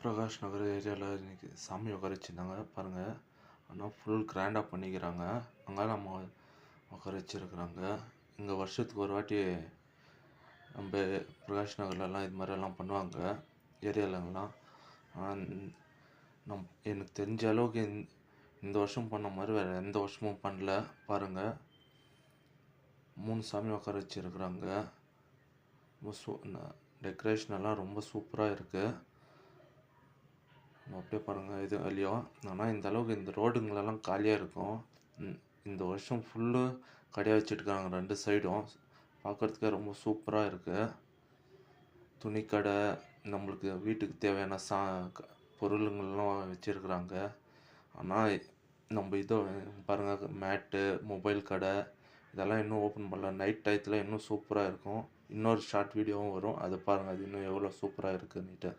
பிரகாஷ் நகர் ஏரியாவில் இன்றைக்கி சாமி உட்கார வச்சுருந்தாங்க பாருங்கள். ஆனால் ஃபுல் கிராண்டாக பண்ணிக்கிறாங்க. அங்கே நம்ம உட்கார வச்சுருக்குறாங்க. இங்கே வருஷத்துக்கு ஒரு வாட்டி நம்ம பிரகாஷ் நகர்லலாம் இது மாதிரிலாம் பண்ணுவாங்க ஏரியாலங்களாம். ஆனால் எனக்கு தெரிஞ்ச அளவுக்கு இந்த வருஷம் பண்ண மாதிரி வேறு எந்த வருஷமும் பண்ணல. பாருங்கள், 3 சாமி உட்கார வச்சுருக்குறாங்க. டெக்கரேஷன் எல்லாம் ரொம்ப சூப்பராக இருக்குது. அப்படியே பாருங்கள் இது வழியும். ஆனால் இந்த அளவுக்கு இந்த ரோடுங்களெல்லாம் காலியாக இருக்கும். இந்த வருஷம் ஃபுல்லு கடையாக வச்சுட்டுருக்காங்க 2 சைடும். பார்க்குறதுக்கே ரொம்ப சூப்பராக இருக்குது. துணிக்கடை, நம்மளுக்கு வீட்டுக்கு தேவையான பொருளுங்கள்லாம் வச்சுருக்குறாங்க. ஆனால் நம்ம இதோ பாருங்கள், மேட்டு, மொபைல் கடை இதெல்லாம் இன்னும் ஓப்பன் பண்ணல. நைட் டயத்தில் இன்னும் சூப்பராக இருக்கும். இன்னொரு ஷார்ட் வீடியோவும் வரும், அது பாருங்கள். அது இன்னும் எவ்வளோ சூப்பராக இருக்குன்னுட்டு.